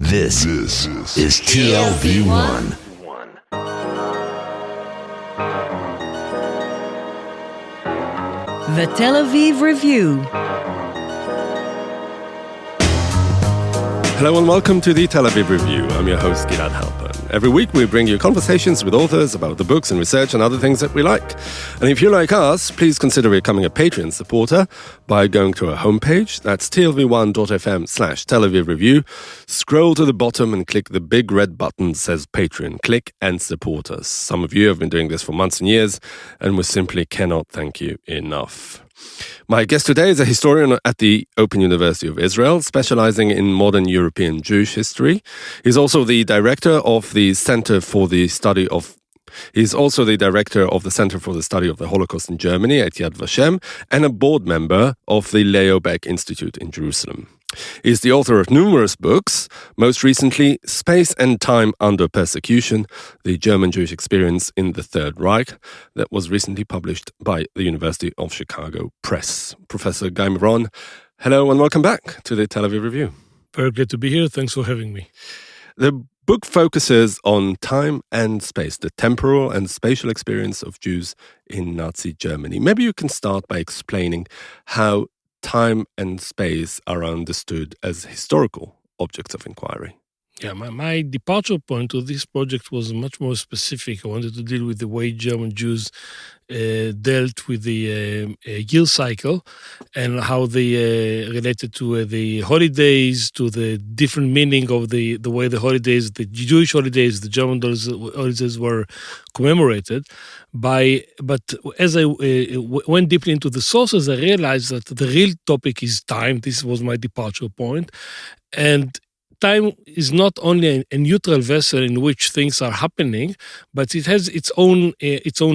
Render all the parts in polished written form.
This is TLV1. The Tel Aviv Review. Hello and welcome to the Tel Aviv Review. I'm your host, Gilad Halpern. Every week we bring you conversations with authors about the books and research and other things that we like. And if you like us, please consider becoming a Patreon supporter by going to our homepage. That's tlv1.fm/Tel Aviv Review. Scroll to the bottom and click the big red button that says Patreon. Click and support us. Some of you have been doing this for months and years, and we simply cannot thank you enough. My guest today is a historian at the Open University of Israel, specializing in modern European Jewish history. He's also the director of the Center for the Study of He's also the director of the Center for the Study of the Holocaust in Germany at Yad Vashem and a board member of the Leo Baeck Institute in Jerusalem. He's the author of numerous books, most recently Space and Time Under Persecution, the German Jewish Experience in the Third Reich, that was recently published by the University of Chicago Press. Professor Guy Meron, hello and welcome back to the Tel Aviv Review. Very glad to be here. Thanks for having me. The book focuses on time and space, the temporal and spatial experience of Jews in Nazi Germany. Maybe you can start by explaining how time and space are understood as historical objects of inquiry. Yeah, my departure point to this project was much more specific. I wanted to deal with the way German Jews dealt with the year cycle and how they related to the holidays, to the different meaning of the way the holidays, the Jewish holidays, the German holidays were commemorated. But as I went deeply into the sources, I realized that the real topic is time. This was my departure point. And time is not only a neutral vessel in which things are happening, but it has its own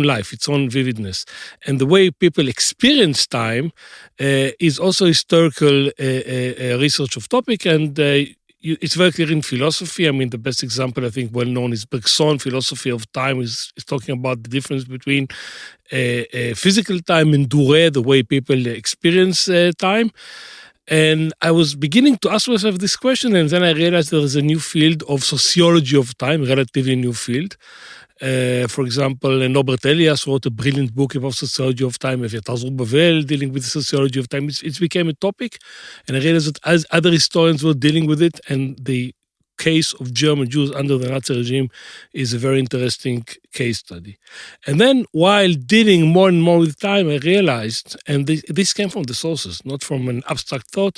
life, its own vividness. And the way people experience time is also historical research of topic, and it's very clear in philosophy. I mean, the best example, I think, well known is Bergson's philosophy of time is talking about the difference between physical time and durée, the way people experience time. And I was beginning to ask myself this question, and then I realized there is a new field of sociology of time, relatively new field. For example, Norbert Elias wrote a brilliant book about sociology of time, Eviatar Zerubbabel, dealing with the sociology of time. It became a topic, and I realized that as other historians were dealing with it, and the case of German Jews under the Nazi regime is a very interesting case study. And then while dealing more and more with time, I realized, and this came from the sources, not from an abstract thought,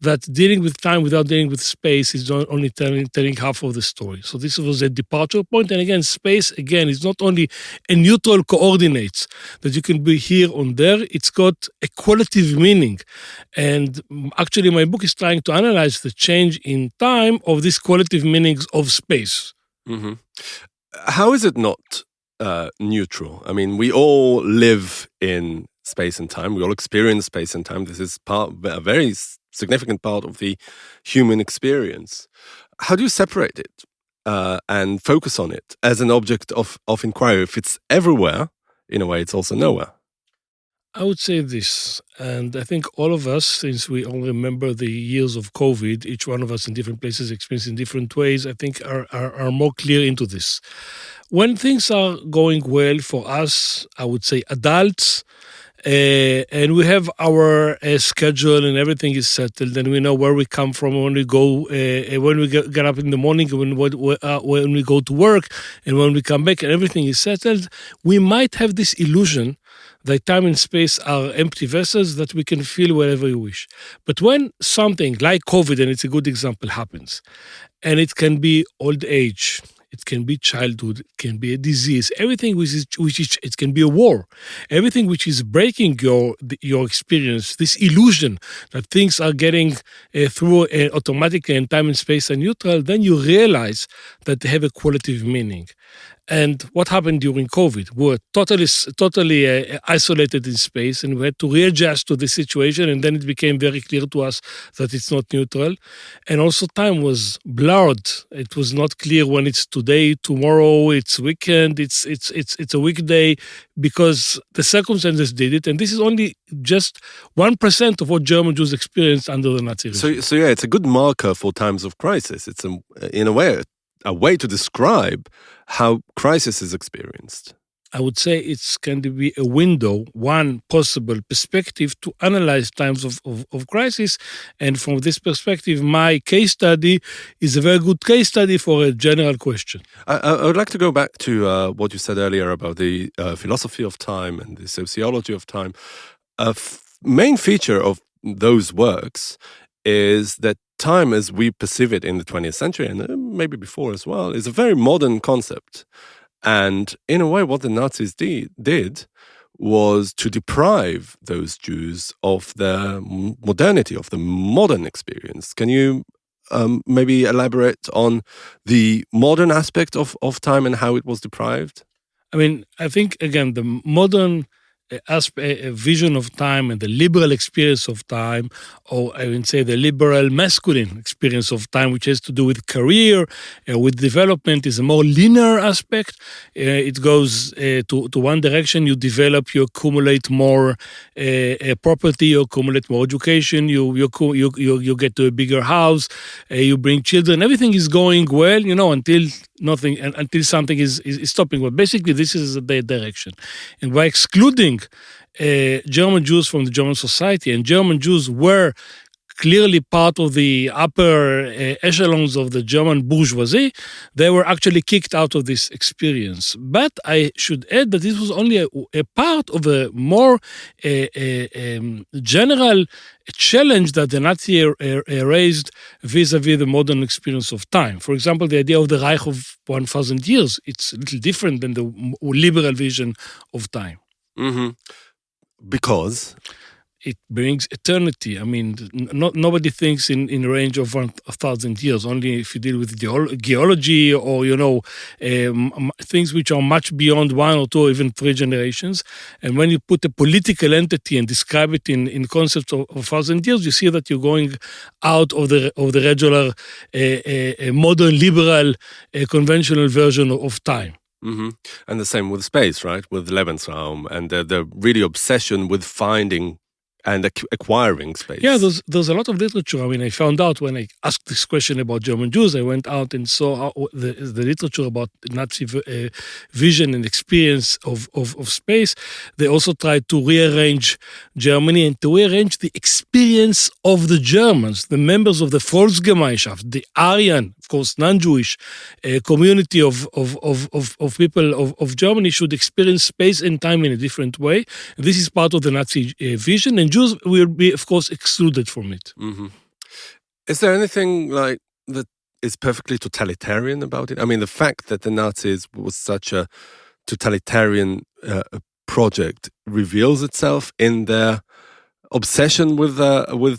that dealing with time without dealing with space is not only telling half of the story. So this was a departure point. And again, space, again, is not only a neutral coordinates that you can be here or there, it's got a qualitative meaning. And actually, my book is trying to analyze the change in time of these qualitative meanings of space. Mm-hmm. How is it not neutral? I mean, we all live in space and time. We all experience space and time. This is a very significant part of the human experience. How do you separate it and focus on it as an object of inquiry? If it's everywhere, in a way, it's also nowhere. I would say this, and I think all of us, since we all remember the years of COVID, each one of us in different places experience in different ways, I think are more clear into this. When things are going well for us, I would say adults, and we have our schedule and everything is settled, and we know where we come from when we go, when we get up in the morning, when we go to work, and when we come back, and everything is settled, we might have this illusion that time and space are empty vessels that we can feel wherever we wish. But when something like COVID, and it's a good example, happens, and it can be old age, it can be childhood, it can be a disease, everything which is it can be a war, everything which is breaking your experience, this illusion that things are getting through automatically and time and space are neutral, then you realize that they have a qualitative meaning. And what happened during COVID? We were totally isolated in space, and we had to readjust to the situation. And then it became very clear to us that it's not neutral. And also, time was blurred. It was not clear when it's today, tomorrow, it's weekend, it's a weekday, because the circumstances did it. And this is only just 1% of what German Jews experienced under the Nazi regime. So yeah, it's a good marker for times of crisis. It's in a way to describe how crisis is experienced. I would say it's going to be a window, one possible perspective to analyze times of crisis. And from this perspective, my case study is a very good case study for a general question. I would like to go back to what you said earlier about the philosophy of time and the sociology of time. A main feature of those works is that time as we perceive it in the 20th century, and maybe before as well, is a very modern concept. And in a way, what the Nazis did was to deprive those Jews of their modernity, of the modern experience. Can you maybe elaborate on the modern aspect of time and how it was deprived? I mean, I think, again, the modern vision of time and the liberal experience of time, or I would say the liberal masculine experience of time, which has to do with career, with development, is a more linear aspect. It goes to one direction. You develop, you accumulate more property, you accumulate more education, you get to a bigger house, you bring children. Everything is going well, until something is stopping. But basically, this is the direction. And by excluding German Jews from the German society, and German Jews were clearly part of the upper echelons of the German bourgeoisie, they were actually kicked out of this experience. But I should add that this was only a part of a more general challenge that the Nazi raised vis-a-vis the modern experience of time. For example, the idea of the Reich of 1,000 years, it's a little different than the liberal vision of time. Mm-hmm. Because it brings eternity. I mean, nobody thinks in range of 1,000 years. Only if you deal with geology or things which are much beyond 1 or 2 or even 3 generations. And when you put a political entity and describe it in concepts of 1,000 years, you see that you're going out of the regular modern liberal conventional version of time. Mm-hmm. And the same with space, right? With Lebensraum and the really obsession with finding and acquiring space. Yeah, there's a lot of literature. I mean, I found out when I asked this question about German Jews, I went out and saw the literature about Nazi vision and experience of space. They also tried to rearrange Germany and to rearrange the experience of the Germans, the members of the Volksgemeinschaft, the Aryan, of course, non-Jewish community of people of Germany should experience space and time in a different way. This is part of the Nazi vision, and Jews will be, of course, excluded from it. Mm-hmm. Is there anything like that is perfectly totalitarian about it? I mean, the fact that the Nazis was such a totalitarian project reveals itself in their obsession with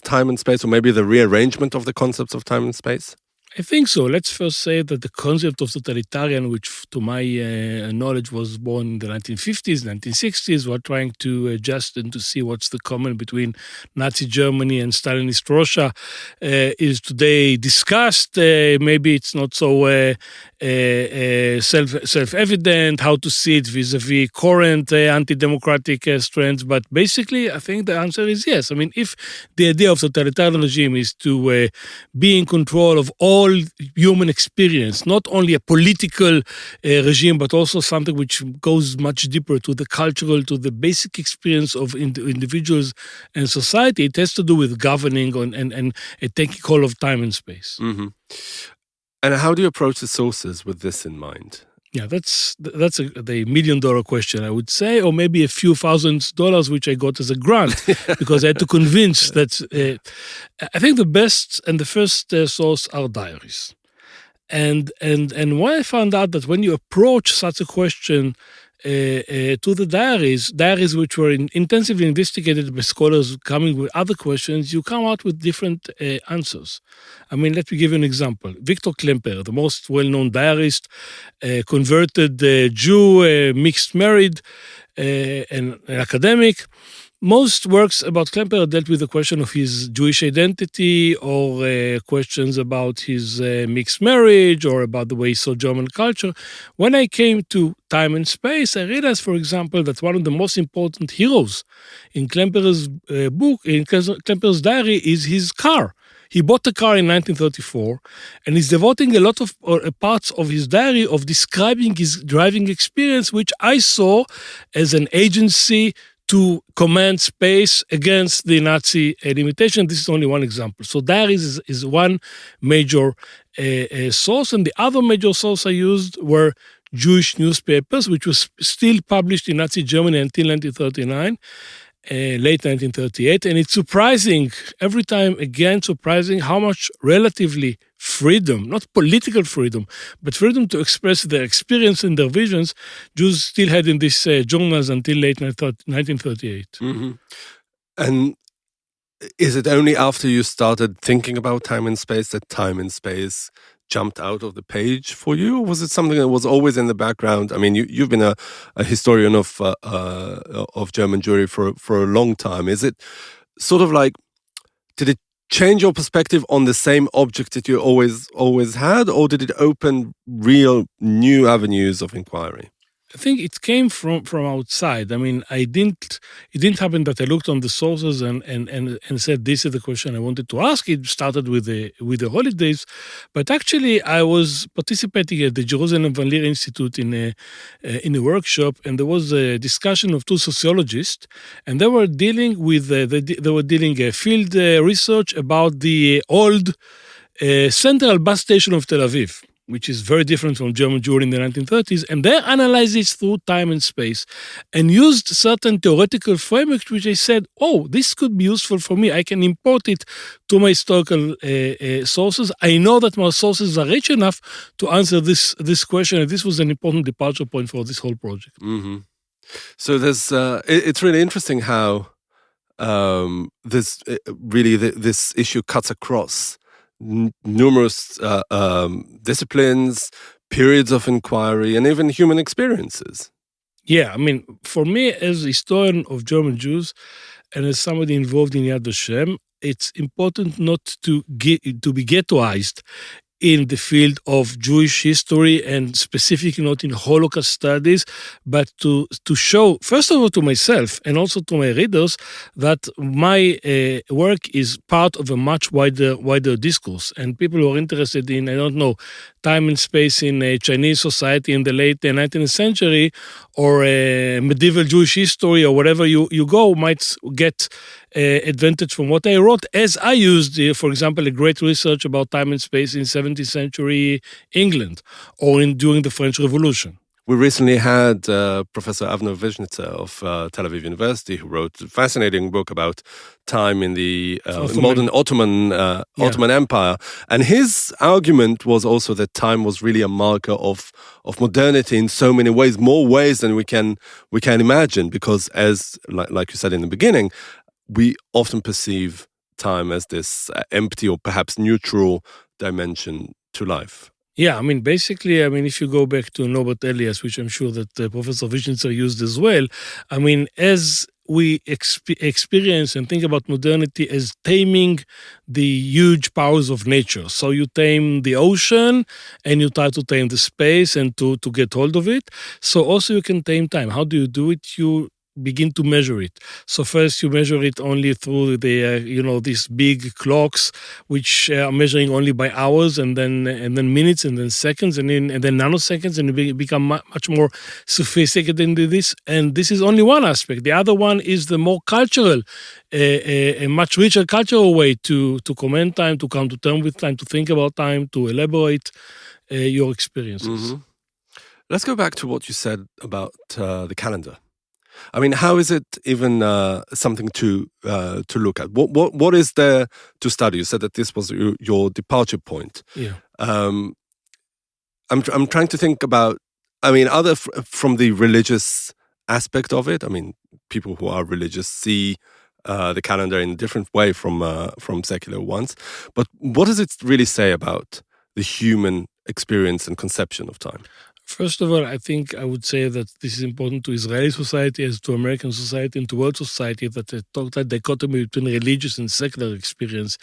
time and space, or maybe the rearrangement of the concepts of time and space? I think so. Let's first say that the concept of totalitarian, which to my knowledge was born in the 1950s, 1960s, were trying to adjust and to see what's the common between Nazi Germany and Stalinist Russia, is today discussed. Maybe it's not so self-evident how to see it vis-a-vis current anti-democratic strands. But basically, I think the answer is yes. I mean, if the idea of totalitarian regime is to be in control of all human experience, not only a political regime, but also something which goes much deeper to the cultural, to the basic experience of individuals and society. It has to do with governing and taking hold of time and space. Mm-hmm. And how do you approach the sources with this in mind? Yeah, that's the $1 million question, I would say, or maybe a few $1,000s, which I got as a grant, because I had to convince that. I think the best and the first source are diaries, and why I found out that when you approach such a question to the diaries which were intensively investigated by scholars coming with other questions, you come out with different answers. I mean, let me give you an example. Victor Klemperer, the most well-known diarist, converted Jew, mixed married, and an academic. Most works about Klemperer dealt with the question of his Jewish identity or questions about his mixed marriage or about the way he saw German culture. When I came to time and space, I realized, for example, that one of the most important heroes in Klemperer's book, in Klemperer's diary, is his car. He bought a car in 1934 and he's devoting a lot of parts of his diary of describing his driving experience, which I saw as an agency to command space against the Nazi limitation. This is only one example. So diaries is one major source, and the other major source I used were Jewish newspapers, which was still published in Nazi Germany until 1939. Late 1938, and it's surprising, every time again surprising how much relatively freedom, not political freedom, but freedom to express their experience and their visions, Jews still had in these journals until late 1938. Mm-hmm. And is it only after you started thinking about time and space that time and space jumped out of the page for you, or was it something that was always in the background? I mean, you've been a historian of German Jewry for a long time. Is it sort of like, did it change your perspective on the same object that you always had, or did it open real new avenues of inquiry? I think it came from outside. I mean, it didn't happen that I looked on the sources and said, this is the question I wanted to ask. It started with the holidays, but actually I was participating at the Jerusalem Van Leer Institute in a workshop, and there was a discussion of two sociologists, and they were dealing with field research about the old central bus station of Tel Aviv, which is very different from German Jewry in the 1930s, and they analyzed it through time and space and used certain theoretical frameworks which they said, oh, this could be useful for me. I can import it to my historical sources. I know that my sources are rich enough to answer this question, and this was an important departure point for this whole project. Mm-hmm. So there's, it's really interesting how this issue cuts across numerous disciplines, periods of inquiry, and even human experiences. Yeah, I mean, for me, as a historian of German Jews and as somebody involved in Yad Vashem, it's important not to be ghettoized in the field of Jewish history and specifically not in Holocaust studies, but to show, first of all, to myself and also to my readers that my work is part of a much wider discourse. And people who are interested in, I don't know, time and space in Chinese society in the late 19th century or medieval Jewish history or whatever you go might get advantage from what I wrote, as I used, for example, a great research about time and space in 17th century England or during the French Revolution. We recently had Professor Avner Vishnitzer of Tel Aviv University, who wrote a fascinating book about time in the modern Ottoman Empire. And his argument was also that time was really a marker of modernity in so many ways, more ways than we can imagine, because as like you said in the beginning, we often perceive time as this empty or perhaps neutral dimension to life. Yeah, I mean, basically, if you go back to Norbert Elias, which I'm sure that Professor Vishnitzer used as well, I mean, as we experience and think about modernity as taming the huge powers of nature. So you tame the ocean and you try to tame the space and to get hold of it. So also you can tame time. How do you do it? You begin to measure it. So first you measure it only through the these big clocks which are measuring only by hours and then minutes and then seconds and then nanoseconds, and you become much more sophisticated into this. And this is only one aspect. The other one is the more cultural, a much richer cultural way to comment time, to come to terms with time, to think about time, to elaborate your experiences. Mm-hmm. Let's go back to what you said about the calendar. I mean, how is it even something to look at? What is there to study? You said that this was your departure point. Yeah. I'm trying to think about I mean, from the religious aspect of it, I mean, people who are religious see the calendar in a different way from secular ones. But what does it really say about the human experience and conception of time? First of all, I think I would say that this is important to Israeli society as to American society and to world society, that the total dichotomy between religious and secular experience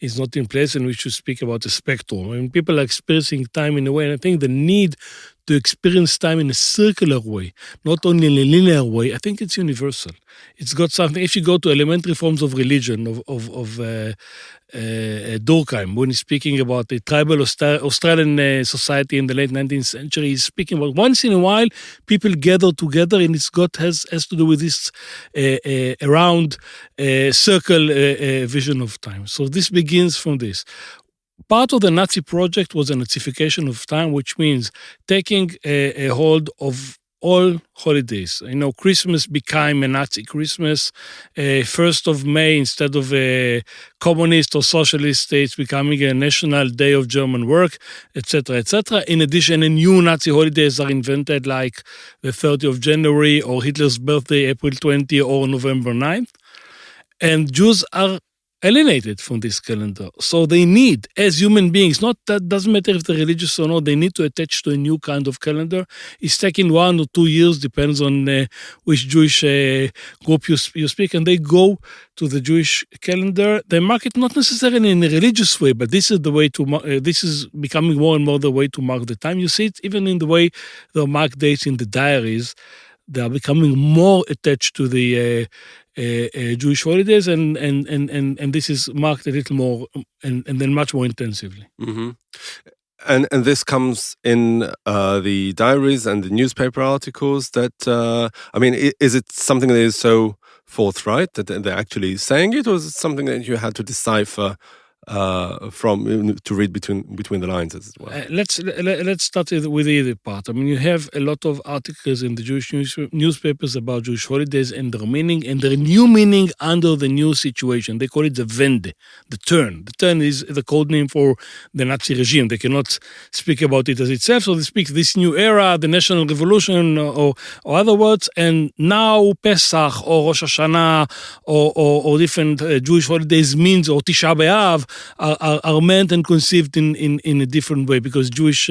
is not in place, and we should speak about the spectrum. I mean, people are experiencing time in a way, and I think the need to experience time in a circular way, not only in a linear way, I think it's universal. It's got something. If you go to elementary forms of religion, Durkheim, when he's speaking about the tribal Australian society in the late 19th century, he's speaking about once in a while people gather together, and has to do with this around circle vision of time. So this begins from this. Part of the Nazi project was a Nazification of time, which means taking a hold of all holidays. You know, Christmas became a Nazi Christmas. 1st of May, instead of a communist or socialist states, becoming a national day of German work, etc., etc. In addition, new Nazi holidays are invented, like the 30th of January or Hitler's birthday, April 20, or November 9th. And Jews are alienated from this calendar. So they need, as human beings, not that doesn't matter if they're religious or not, they need to attach to a new kind of calendar. It's taking 1 or 2 years, depends on which Jewish group you speak, and they go to the Jewish calendar. They mark it not necessarily in a religious way, but this is the way to. This is becoming more and more the way to mark the time. You see it even in the way they mark dates in the diaries. They are becoming more attached to the Jewish holidays, and this is marked a little more and then much more intensively. Mm-hmm. And this comes in the diaries and the newspaper articles. That I mean, is it something that is so forthright that they're actually saying it, or is it something that you had to decipher from to read between the lines as well? Let's start with either part. I mean, you have a lot of articles in the Jewish newspapers about Jewish holidays and their meaning and their new meaning under the new situation. They call it the Wende, the turn. The turn is the code name for the Nazi regime. They cannot speak about it as itself, so they speak this new era, the national revolution, or other words. And now Pesach or Rosh Hashanah or different Jewish holidays means, or Tisha B'Av, are meant and conceived in a different way, because Jewish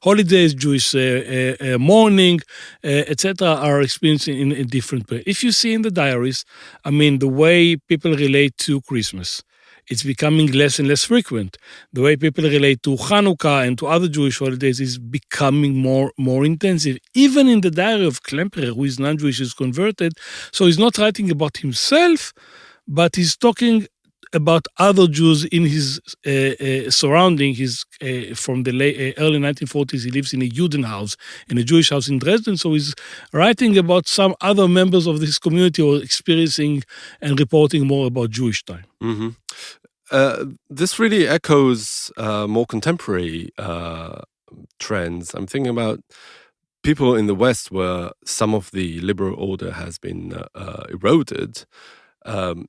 holidays, Jewish mourning, etc., are experienced in a different way. If you see in the diaries, I mean, the way people relate to Christmas, it's becoming less and less frequent. The way people relate to Hanukkah and to other Jewish holidays is becoming more intensive. Even in the diary of Klemperer, who is non-Jewish, is converted, so he's not writing about himself, but he's talking about other Jews in his surrounding. He's from the early 1940s. He lives in a Judenhaus, in a Jewish house in Dresden. So he's writing about some other members of this community who are experiencing and reporting more about Jewish time. Mm-hmm. This really echoes more contemporary trends. I'm thinking about people in the West where some of the liberal order has been eroded.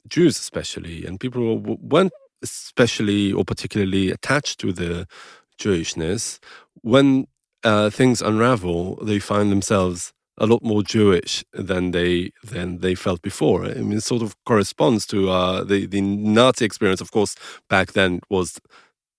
Jews especially, and people who weren't especially or particularly attached to the Jewishness, when things unravel, they find themselves a lot more Jewish than they felt before. I mean, it sort of corresponds to the Nazi experience. Of course, back then was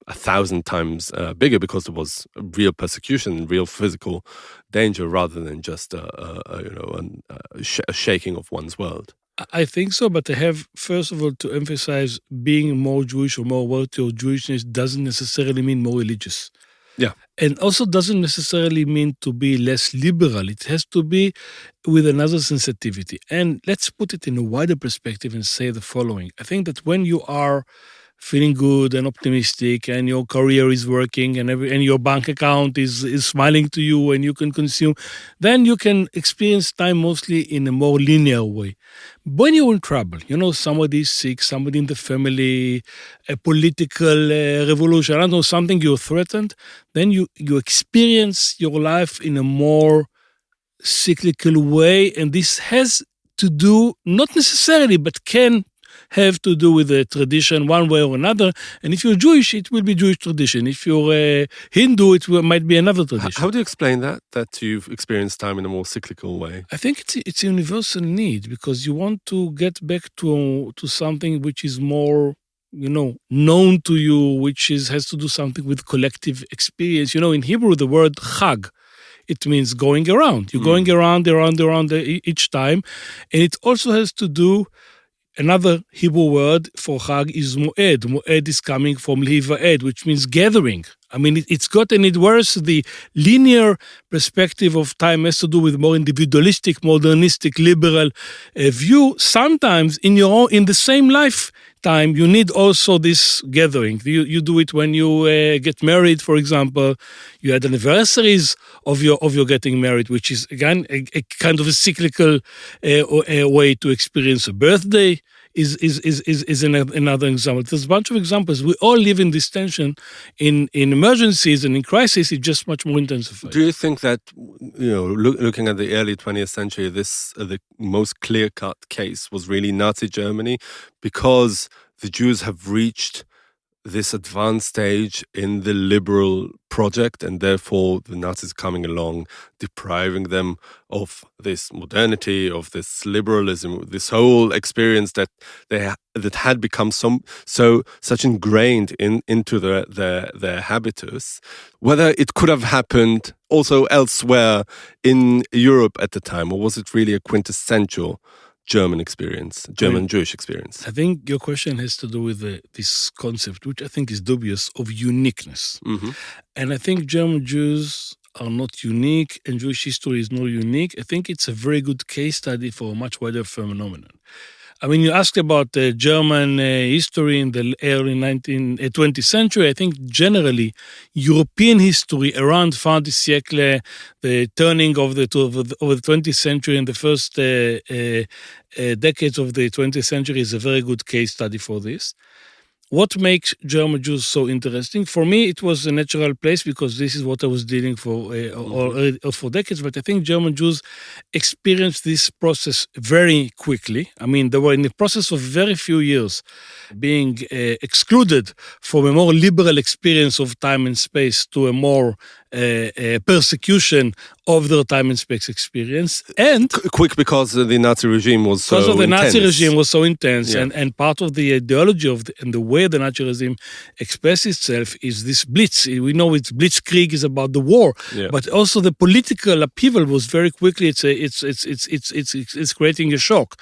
1,000 times bigger, because there was real persecution, real physical danger, rather than just a shaking of one's world. I think so, but I have, first of all, to emphasize being more Jewish or more wealthy or Jewishness doesn't necessarily mean more religious. Yeah. And also doesn't necessarily mean to be less liberal. It has to be with another sensitivity. And let's put it in a wider perspective and say the following. I think that when you are feeling good and optimistic, and your career is working, and your bank account is smiling to you, and you can consume, then you can experience time mostly in a more linear way. When you're in trouble, somebody is sick, somebody in the family, a political revolution, I don't know, something you're threatened, then you experience your life in a more cyclical way, and this has to do, not necessarily, but can have to do with the tradition one way or another. And if you're Jewish, it will be Jewish tradition. If you're Hindu, might be another tradition. How do you explain that you've experienced time in a more cyclical way? I think it's a universal need because you want to get back to something which is more, known to you, which has to do something with collective experience. In Hebrew, the word chag, it means going around. You're going around each time. And it also has to do, another Hebrew word for chag is moed. Moed is coming from livaed, which means gathering. I mean, it's got an whereas the linear perspective of time has to do with more individualistic, modernistic, liberal view. Sometimes in the same lifetime, you need also this gathering. You do it when you get married, for example. You had anniversaries of your getting married, which is again a kind of a cyclical way to experience a birthday. Is another example. There's a bunch of examples. We all live in this tension in emergencies and in crisis. It's just much more intensified. Do you think that, looking at the early 20th century, the most clear-cut case was really Nazi Germany because the Jews have reached this advanced stage in the liberal project, and therefore the Nazis coming along, depriving them of this modernity, of this liberalism, this whole experience that had become such ingrained into their habitus. Whether it could have happened also elsewhere in Europe at the time, or was it really a quintessential German experience, Jewish experience? I think your question has to do with this concept, which I think is dubious, of uniqueness. Mm-hmm. And I think German Jews are not unique and Jewish history is not unique. I think it's a very good case study for a much wider phenomenon. I mean, you asked about German history in the early 20th century. I think generally European history around fin du siècle, the turning of the 20th century and the first decades of the 20th century is a very good case study for this. What makes German Jews so interesting? For me, it was a natural place because this is what I was dealing for decades. But I think German Jews experienced this process very quickly. I mean, they were in the process of very few years being excluded from a more liberal experience of time and space to a more persecution of their time and space experience. And quick because the Nazi regime was so intense. Because of the Nazi regime was so intense, yeah. and part of the ideology and the way the Nazi regime expresses itself is this blitz. We know it's blitzkrieg is about the war, yeah. But also the political upheaval was very quickly. It's creating a shock.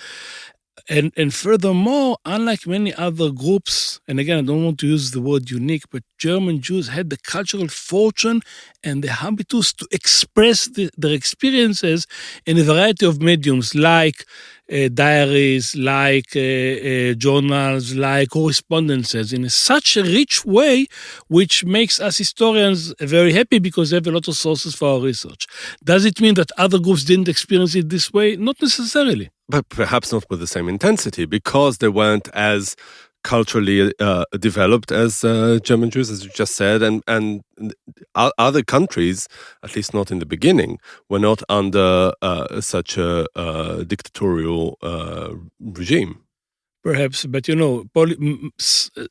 And furthermore, unlike many other groups, and again, I don't want to use the word unique, but German Jews had the cultural fortune and the habitus to express their experiences in a variety of mediums, like diaries, like journals, like correspondences, in such a rich way, which makes us historians very happy because they have a lot of sources for our research. Does it mean that other groups didn't experience it this way? Not necessarily. But perhaps not with the same intensity, because they weren't as culturally developed as German Jews, as you just said, and other countries, at least not in the beginning, were not under such a dictatorial regime. Perhaps, but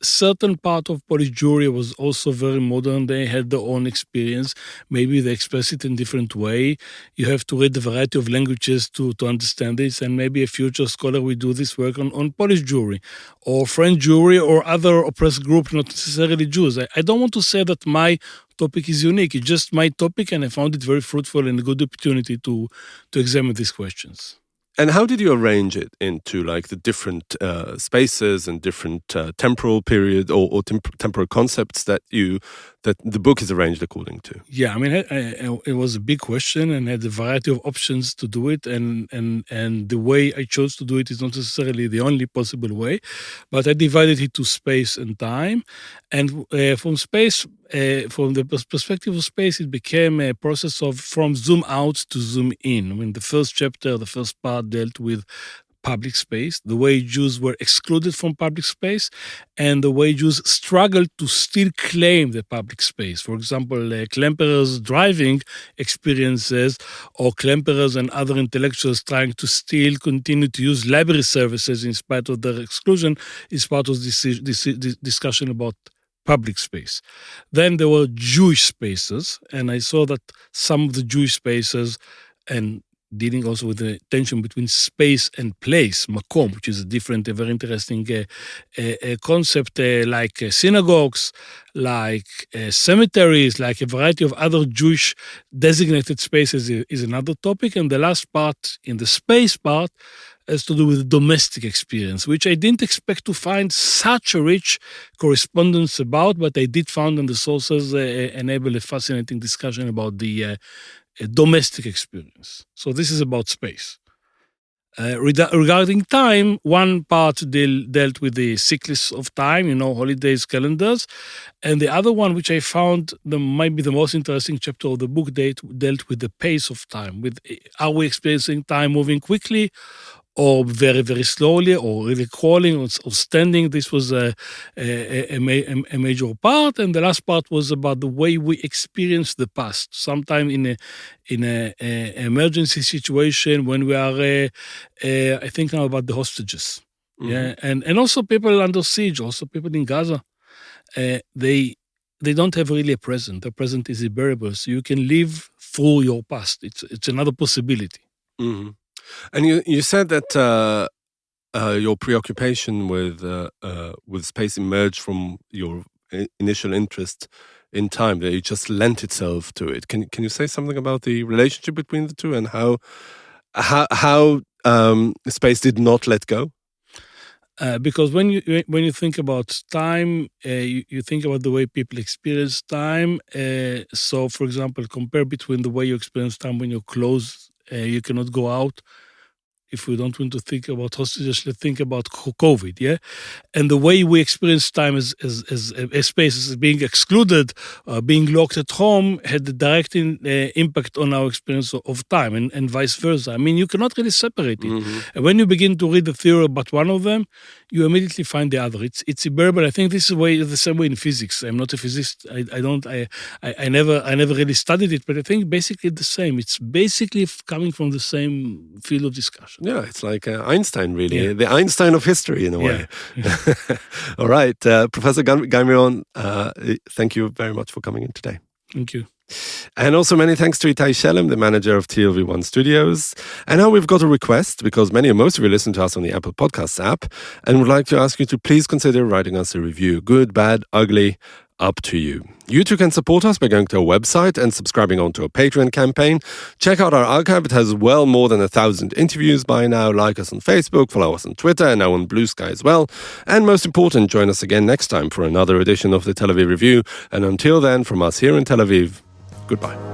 certain part of Polish Jewry was also very modern. They had their own experience. Maybe they express it in a different way. You have to read a variety of languages to understand this, and maybe a future scholar will do this work on Polish Jewry or French Jewry or other oppressed groups, not necessarily Jews. I don't want to say that my topic is unique. It's just my topic, and I found it very fruitful and a good opportunity to examine these questions. And how did you arrange it into like the different spaces and different temporal period or temporal concepts that the book is arranged according to? Yeah, I mean, it was a big question and had a variety of options to do it, and the way I chose to do it is not necessarily the only possible way, but I divided it to space and time, and from space. From the perspective of space, it became a process of from zoom out to zoom in. I mean, the first chapter, the first part dealt with public space, the way Jews were excluded from public space, and the way Jews struggled to still claim the public space. For example, Klemperer's driving experiences, or Klemperers and other intellectuals trying to still continue to use library services in spite of their exclusion, is part of this discussion about public space. Then there were Jewish spaces, and I saw that some of the Jewish spaces, and dealing also with the tension between space and place, makom, which is a different, a very interesting concept, like synagogues, like cemeteries, like a variety of other Jewish designated spaces is another topic. And the last part, in the space part, has to do with domestic experience, which I didn't expect to find such a rich correspondence about, but I did find, and the sources enable a fascinating discussion about the domestic experience. So this is about space. Regarding time, one part dealt with the cycles of time, holidays, calendars, and the other one, which I found might be the most interesting chapter of the book, dealt with the pace of time. Are we experiencing time moving quickly, or very, very slowly, or really crawling, or standing? This was a major part. And the last part was about the way we experience the past. Sometime in a emergency situation, when we are, I think now about the hostages. Mm-hmm. Yeah, and also people under siege, also people in Gaza. They don't have really a present. The present is unbearable, so you can live through your past. It's another possibility. Mm-hmm. And you said that your preoccupation with space emerged from your initial interest in time, that it just lent itself to it. Can you say something about the relationship between the two, and how space did not let go? Because when you think about time, you think about the way people experience time. So, for example, compare between the way you experience time when you're closed. You cannot go out. If we don't want to think about hostages, let's think about COVID, yeah? And the way we experience time as space as being excluded, being locked at home, had a direct impact on our experience of time, and vice versa. I mean, you cannot really separate it. Mm-hmm. And when you begin to read the theory about one of them, you immediately find the other. It's unbearable. I think this is the same way in physics. I'm not a physicist. I never really studied it, but I think basically the same. It's basically coming from the same field of discussion. Yeah, it's like Einstein, really. The Einstein of history, in a way. Yeah. All right. Professor Guy Miron, thank you very much for coming in today. Thank you. And also many thanks to Itai Shelem, the manager of TLV1 Studios. And now we've got a request, because most of you listen to us on the Apple Podcasts app, and would like to ask you to please consider writing us a review. Good, bad, ugly, up to you. You too can support us by going to our website and subscribing onto our Patreon campaign. Check out our archive. It has well more than 1,000 interviews by now. Like us on Facebook, follow us on Twitter, and now on Blue Sky as well. And most important, join us again next time for another edition of the Tel Aviv Review. And until then, from us here in Tel Aviv, goodbye.